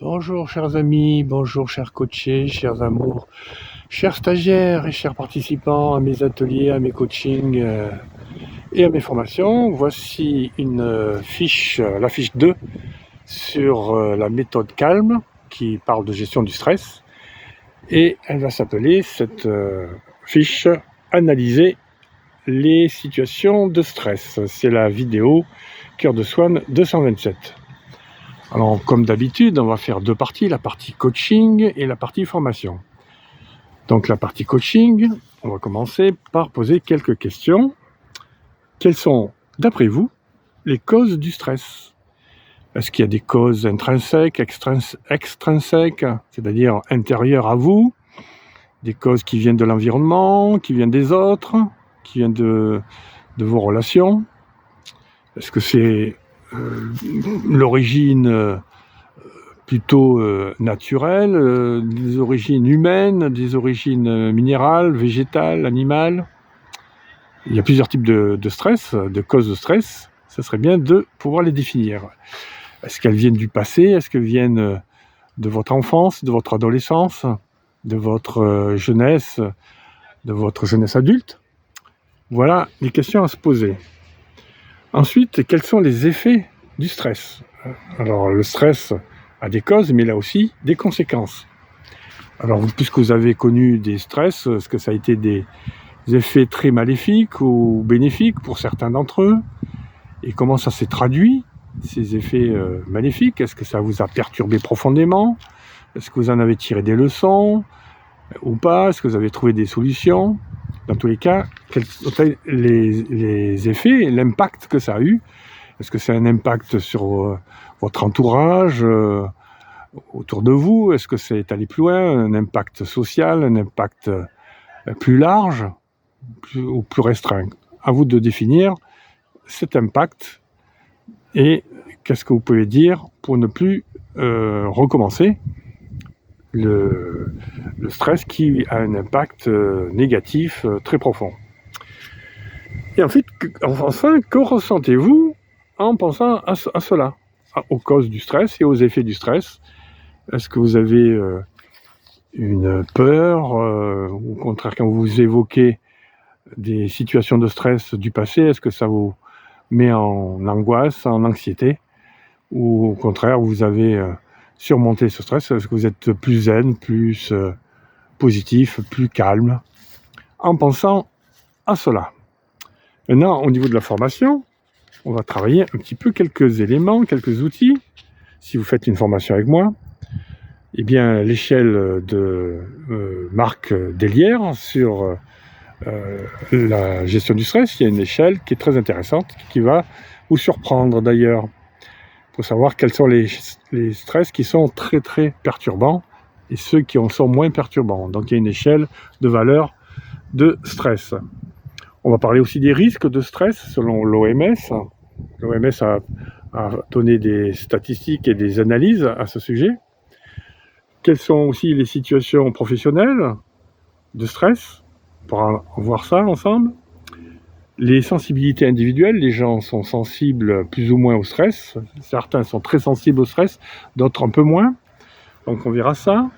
Bonjour chers amis, bonjour chers coachés, chers amours, chers stagiaires et chers participants à mes ateliers, à mes coachings et à mes formations. Voici une fiche, la fiche 2 sur la méthode Calm qui parle de gestion du stress. Et elle va s'appeler cette fiche Analyser les situations de stress. C'est la vidéo Cœur de Swan 227. Alors, comme d'habitude, on va faire deux parties, la partie coaching et la partie formation. Donc, la partie coaching, on va commencer par poser quelques questions. Quelles sont, d'après vous, les causes du stress? Est-ce qu'il y a des causes intrinsèques, extrinsèques, c'est-à-dire intérieures à vous, des causes qui viennent de l'environnement, qui viennent des autres, qui viennent de vos relations? Est-ce que c'est l'origine plutôt naturelle, des origines humaines, des origines minérales, végétales, animales? Il y a plusieurs types de stress, de causes de stress. Ça serait bien de pouvoir les définir. Est-ce qu'elles viennent du passé? Est-ce qu'elles viennent de votre enfance, de votre adolescence, de votre jeunesse adulte? Voilà les questions à se poser. Ensuite, quels sont les effets du stress? Alors, le stress a des causes, mais là aussi des conséquences. Alors, puisque vous avez connu des stress, est-ce que ça a été des effets très maléfiques ou bénéfiques pour certains d'entre eux? Et comment ça s'est traduit, ces effets maléfiques? Est-ce que ça vous a perturbé profondément? Est-ce que vous en avez tiré des leçons ou pas? Est-ce que vous avez trouvé des solutions? Dans tous les cas, quels sont les effets et l'impact que ça a eu? Est-ce que c'est un impact sur votre entourage, autour de vous? Est-ce que c'est allé plus loin, un impact social, un impact plus large ou plus restreint? À vous de définir cet impact et qu'est-ce que vous pouvez dire pour ne plus recommencer le stress qui a un impact négatif très profond. Et ensuite, enfin, que ressentez-vous en pensant à cela, aux causes du stress et aux effets du stress? Est-ce que vous avez une peur, au contraire, quand vous évoquez des situations de stress du passé, est-ce que ça vous met en angoisse, en anxiété? Ou au contraire, vous avez surmonté ce stress? Est-ce que vous êtes plus zen, plus positif, plus calme, en pensant à cela? Maintenant, au niveau de la formation, on va travailler un petit peu quelques éléments, quelques outils. Si vous faites une formation avec moi, eh bien, l'échelle de Marc Delière sur la gestion du stress, il y a une échelle qui est très intéressante, qui va vous surprendre d'ailleurs. Il faut savoir quels sont les stress qui sont très très perturbants et ceux qui en sont moins perturbants. Donc il y a une échelle de valeur de stress. On va parler aussi des risques de stress selon l'OMS. L'OMS a donné des statistiques et des analyses à ce sujet. Quelles sont aussi les situations professionnelles de stress? On pourra voir ça ensemble. Les sensibilités individuelles, les gens sont sensibles plus ou moins au stress. Certains sont très sensibles au stress, d'autres un peu moins. Donc on verra ça.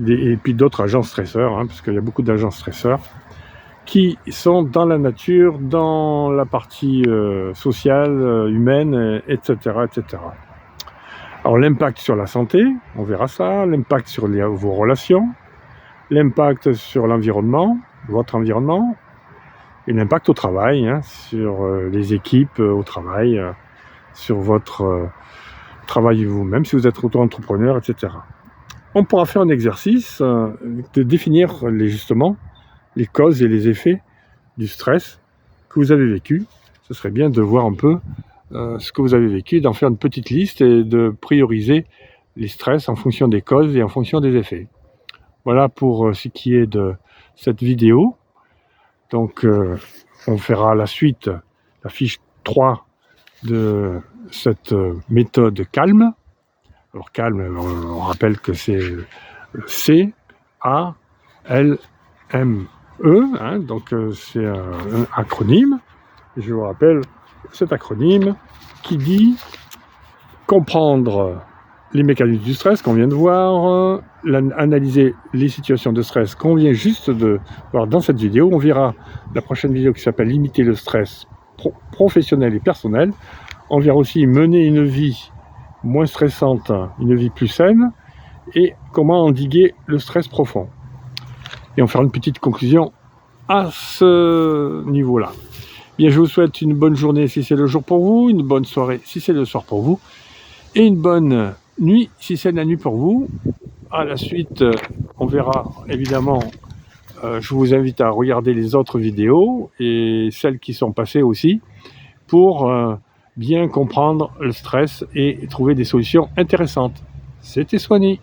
Et puis d'autres agents stresseurs, parce qu'il y a beaucoup d'agents stresseurs qui sont dans la nature, dans la partie sociale, humaine, etc., etc. Alors l'impact sur la santé, on verra ça, l'impact sur vos relations, l'impact sur l'environnement, votre environnement, et l'impact au travail, sur les équipes au travail, sur votre travail vous-même, si vous êtes auto-entrepreneur, etc. On pourra faire un exercice de définir justement les causes et les effets du stress que vous avez vécu. Ce serait bien de voir un peu ce que vous avez vécu, d'en faire une petite liste et de prioriser les stress en fonction des causes et en fonction des effets. Voilà pour ce qui est de cette vidéo. Donc on fera la suite, la fiche 3 de cette méthode Calm. Alors Calm, on rappelle que c'est C-A-L-M-E, donc c'est un acronyme. Je vous rappelle cet acronyme qui dit comprendre les mécanismes du stress qu'on vient de voir, analyser les situations de stress qu'on vient juste de voir dans cette vidéo. On verra la prochaine vidéo qui s'appelle limiter le stress professionnel et personnel. On verra aussi mener une vie moins stressante, une vie plus saine, et comment endiguer le stress profond. Et on fera une petite conclusion à ce niveau-là. Bien, je vous souhaite une bonne journée si c'est le jour pour vous, une bonne soirée si c'est le soir pour vous, et une bonne nuit si c'est la nuit pour vous. À la suite, on verra évidemment, je vous invite à regarder les autres vidéos et celles qui sont passées aussi pour bien comprendre le stress et trouver des solutions intéressantes. C'était Swanee.